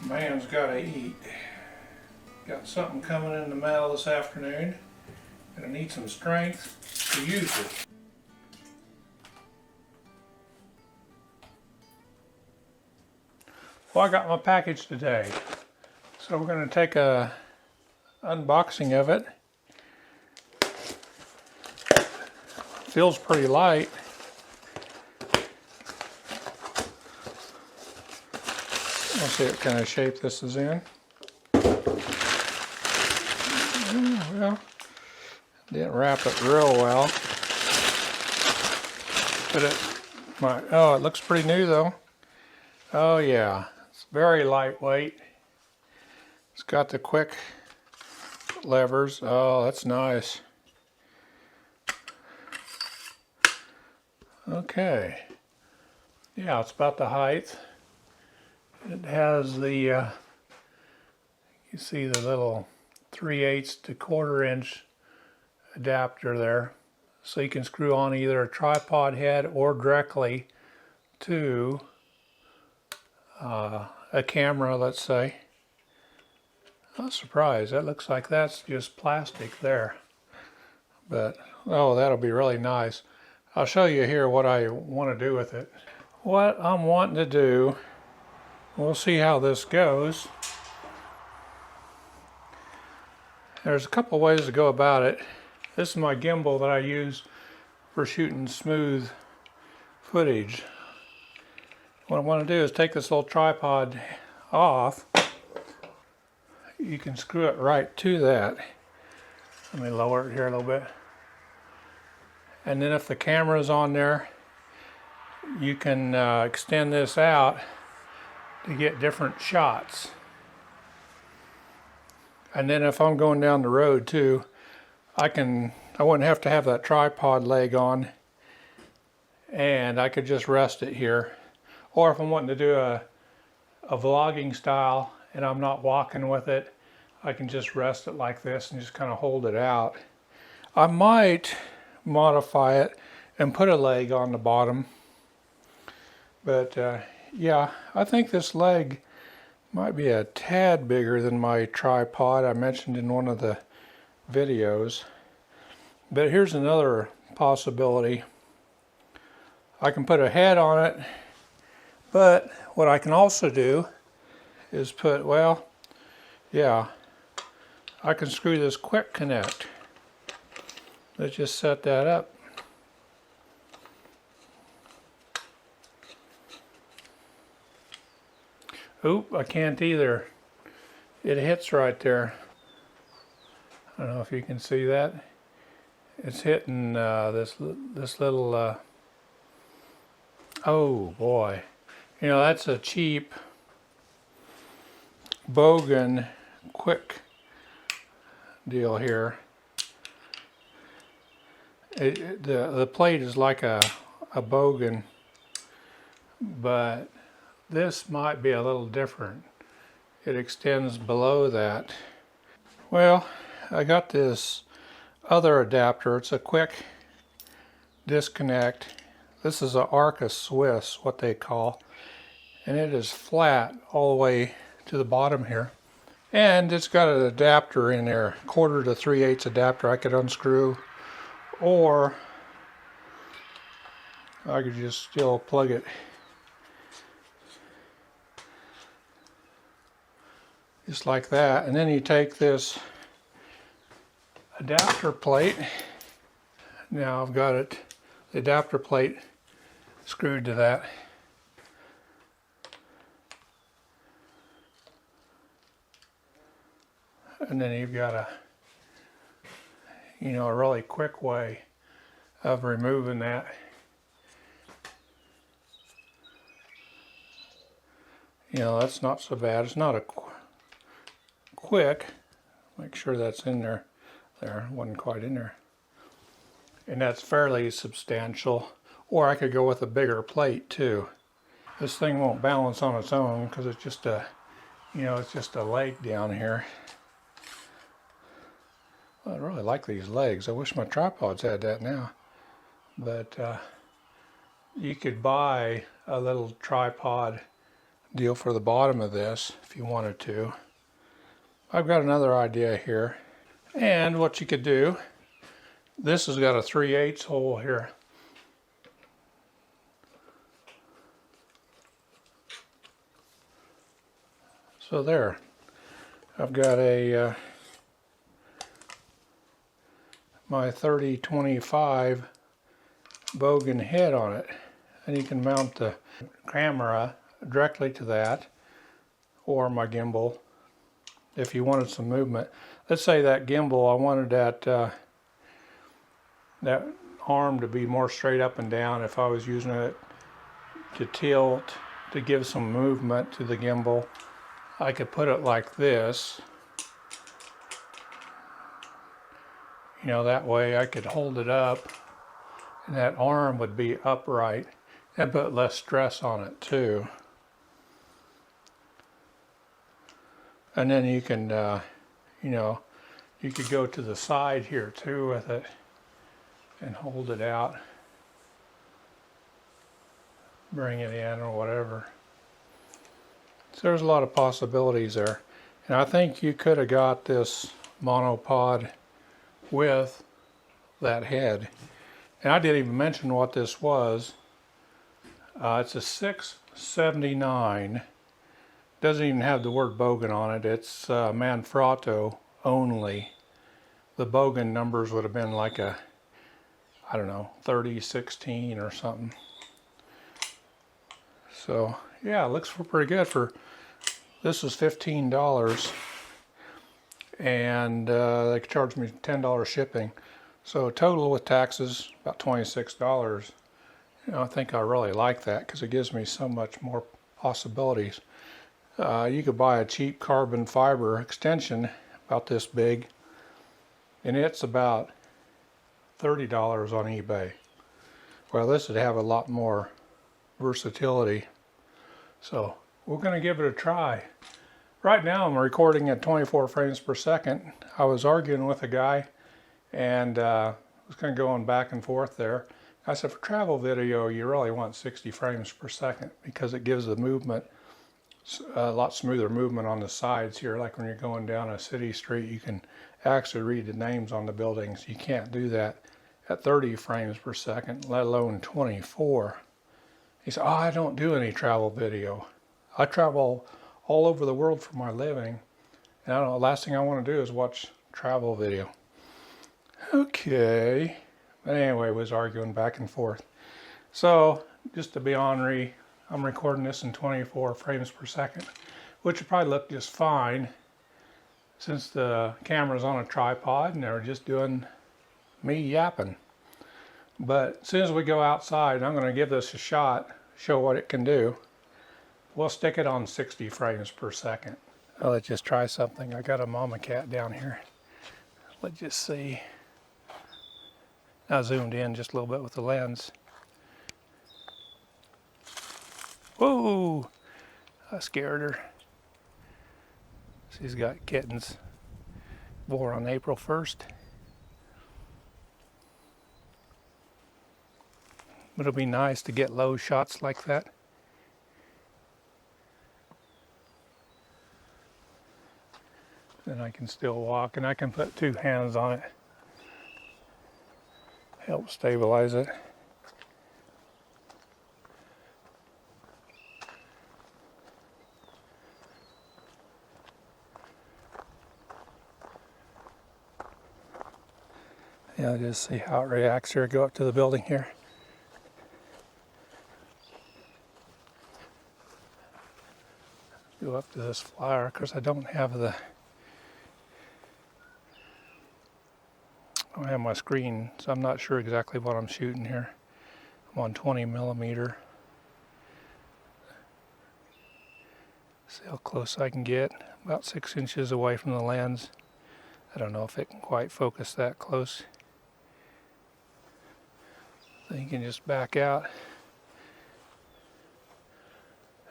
Man's gotta eat. Got something coming in the mail this afternoon, and I need some strength to use it. Well, I got my package today, so we're going to take a unboxing of it. Feels pretty light. Let's see what kind of shape this is in. Well, didn't wrap it real well, but it looks pretty new though. Oh yeah, it's very lightweight. It's got the quick levers. Oh, that's nice. Okay. Yeah, it's about the height. It has the, you see the little 3/8 to 1/4 inch adapter there. So you can screw on either a tripod head or directly to a camera, let's say. I'm surprised. That looks like that's just plastic there. But, oh, that'll be really nice. I'll show you here what I want to do with it. What I'm wanting to do, we'll see how this goes. There's a couple ways to go about it. This is my gimbal that I use for shooting smooth footage. What I want to do is take this little tripod off. You can screw it right to that. Let me lower it here a little bit. And then if the camera's on there, you can extend this out to get different shots. And then if I'm going down the road too, I wouldn't have to have that tripod leg on, and I could just rest it here. Or if I'm wanting to do a vlogging style and I'm not walking with it, I can just rest it like this and just kind of hold it out. I might modify it and put a leg on the bottom. But yeah, I think this leg might be a tad bigger than my tripod I mentioned in one of the videos. But here's another possibility. I can put a head on it, but what I can also do is put, well, yeah, I can screw this quick connect. Let's just set that up. Oop, I can't either. It hits right there. I don't know if you can see that. It's hitting this little, oh boy. You know, that's a cheap Bogan quick deal here. The plate is like a Bogan, but this might be a little different. It extends below that. Well, I got this other adapter. It's a quick disconnect. This is an Arca Swiss, what they call, and it is flat all the way to the bottom here. And it's got an adapter in there, 1/4 to 3/8 adapter I could unscrew, or I could just still plug it just like that. And then you take this adapter plate. Now I've got it, the adapter plate screwed to that. And then you've got a really quick way of removing that. That's not so bad. It's not a quick. Make sure that's in there. There, wasn't quite in there. And that's fairly substantial. Or I could go with a bigger plate too. This thing won't balance on its own because it's just a, it's just a leg down here. Well, I really like these legs. I wish my tripods had that now. But you could buy a little tripod deal for the bottom of this if you wanted to. I've got another idea here. And what you could do, this has got a 3/8 hole here. So there, I've got a my 30-25 Bogen head on it, and you can mount the camera directly to that, or my gimbal if you wanted some movement. Let's say that gimbal, I wanted that arm to be more straight up and down. If I was using it to tilt, to give some movement to the gimbal, I could put it like this. You know, that way I could hold it up and that arm would be upright and put less stress on it too. And then you can, you know, you could go to the side here too with it and hold it out, bring it in or whatever. So there's a lot of possibilities there. And I think you could have got this monopod with that head. And I didn't even mention what this was. It's a 679. Doesn't even have the word Bogen on it. It's Manfrotto only. The Bogen numbers would have been like a, I don't know, 3016 or something. So yeah, it looks pretty good for, this is $15, and they charged me $10 shipping. So total with taxes, about $26. You know, I think I really like that because it gives me so much more possibilities. You could buy a cheap carbon fiber extension about this big, and it's about $30 on eBay. Well, this would have a lot more versatility. So we're going to give it a try. Right now I'm recording at 24 frames per second. I was arguing with a guy and was kind of going back and forth there. I said, for travel video, you really want 60 frames per second because it gives the movement, a lot smoother movement on the sides here. Like when you're going down a city street, you can actually read the names on the buildings. You can't do that at 30 frames per second, let alone 24. He said, oh, I don't do any travel video. I travel all over the world for my living. And I don't know, the last thing I want to do is watch travel video. Okay. But anyway, was arguing back and forth. So, just to be ornery, I'm recording this in 24 frames per second, which would probably look just fine since the camera's on a tripod and they're just doing me yapping. But as soon as we go outside, I'm going to give this a shot, show what it can do. We'll stick it on 60 frames per second. Oh, let's just try something. I got a mama cat down here. Let's just see. I zoomed in just a little bit with the lens. Whoa! I scared her. She's got kittens. Born on April 1st. But it'll be nice to get low shots like that. Then I can still walk, and I can put two hands on it. Help stabilize it. Yeah, just see how it reacts here. Go up to the building here. Go up to this flyer because I don't have my screen, so I'm not sure exactly what I'm shooting here. I'm on 20 millimeter. See how close I can get. About 6 inches away from the lens. I don't know if it can quite focus that close. Then you can just back out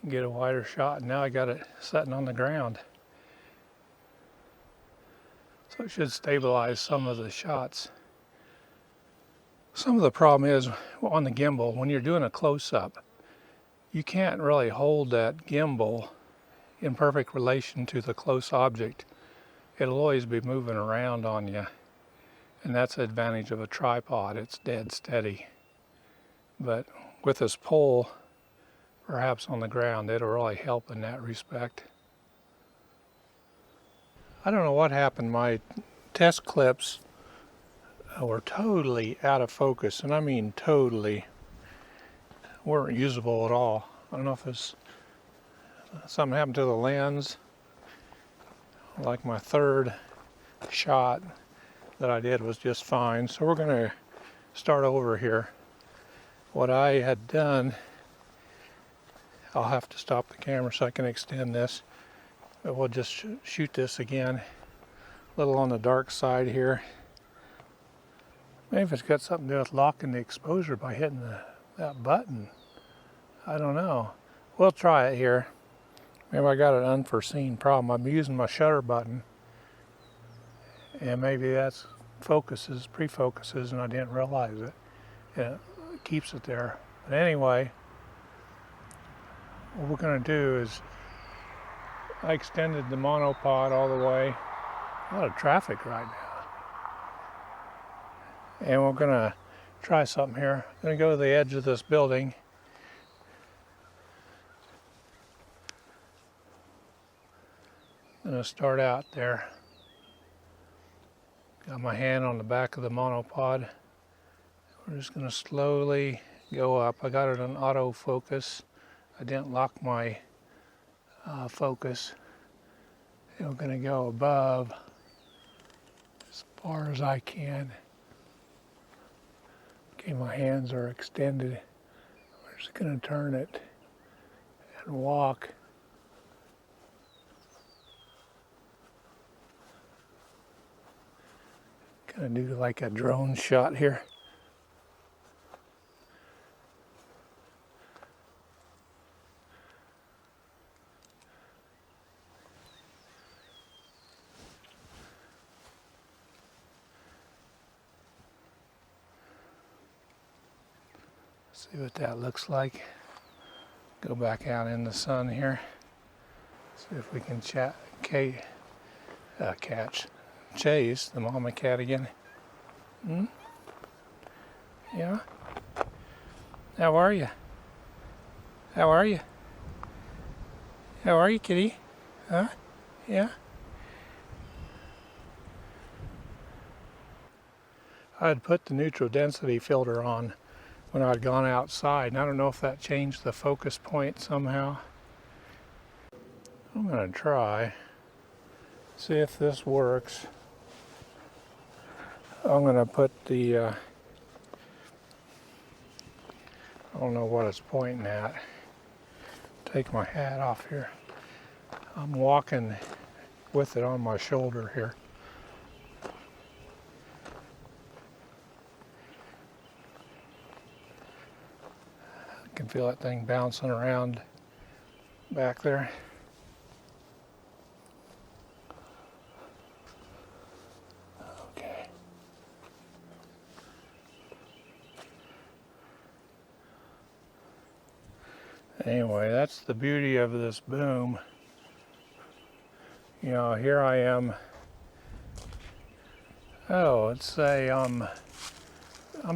and get a wider shot. And now I got it sitting on the ground. So it should stabilize some of the shots. Some of the problem is on the gimbal, when you're doing a close-up, you can't really hold that gimbal in perfect relation to the close object. It'll always be moving around on you. And that's the advantage of a tripod. It's dead steady. But with this pole, perhaps on the ground, it'll really help in that respect. I don't know what happened. My test clips were totally out of focus, and I mean totally weren't usable at all. I don't know if it's something happened to the lens. Like my third shot that I did was just fine. So we're going to start over here. What I had done, I'll have to stop the camera so I can extend this. But we'll just shoot this again. A little on the dark side here. Maybe if it's got something to do with locking the exposure by hitting that button. I don't know. We'll try it here. Maybe I got an unforeseen problem. I'm using my shutter button. And maybe that's pre-focuses, and I didn't realize it. It keeps it there. But anyway, what we're going to do is I extended the monopod all the way. A lot of traffic right now. And we're going to try something here. I'm going to go to the edge of this building. I'm going to start out there. Got my hand on the back of the monopod. We're just going to slowly go up. I got it on autofocus. I didn't lock my focus. And we're going to go above as far as I can. Okay, my hands are extended. We're just going to turn it and walk. Kind of do like a drone shot here. See what that looks like. Go back out in the sun here. See if we can catch Chase, the mama cat again. Yeah? How are you? How are you? How are you, kitty? Huh? Yeah? I had put the neutral density filter on when I'd gone outside, and I don't know if that changed the focus point somehow. I'm going to try, see if this works. I'm going to put the, I don't know what it's pointing at. Take my hat off here. I'm walking with it on my shoulder here. I can feel that thing bouncing around back there. Anyway, that's the beauty of this boom. You know, here I am. Oh, let's say I'm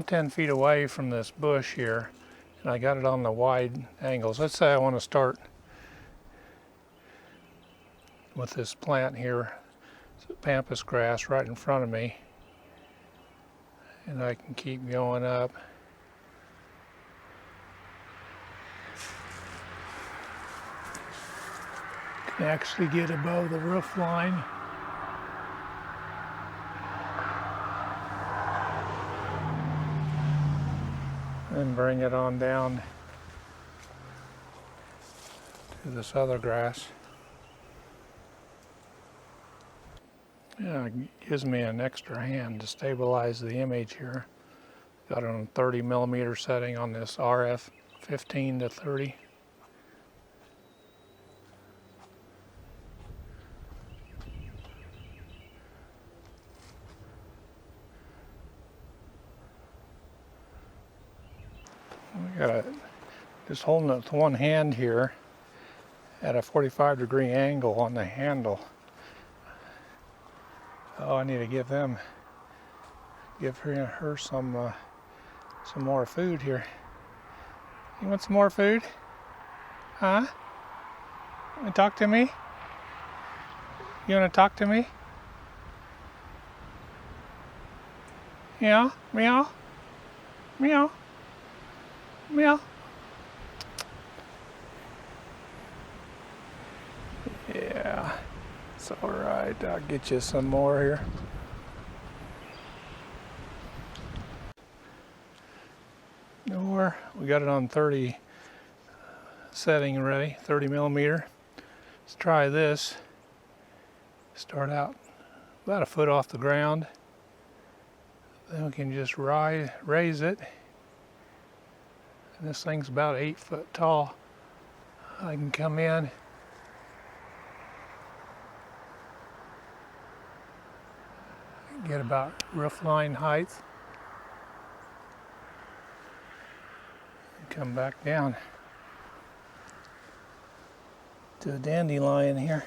10 feet away from this bush here, and I got it on the wide angles. Let's say I want to start with this plant here, pampas grass right in front of me, and I can keep going up. Actually get above the roof line. And bring it on down to this other grass. Yeah, it gives me an extra hand to stabilize the image here. Got it on 30mm setting on this RF 15 to 30. We gotta Just holding it with one hand here at a 45-degree angle on the handle. Oh, I need to give her some more food here. You want some more food? Huh? You want to talk to me? You want to talk to me? Meow, meow, meow, meow. Yeah, it's all right. I'll get you some more here. Or we got it on 30 setting already, 30 millimeter. Let's try this. Start out about a foot off the ground. Then we can just raise it. And this thing's about 8 foot tall. I can come in. Get about roof line height. And come back down to a dandelion here.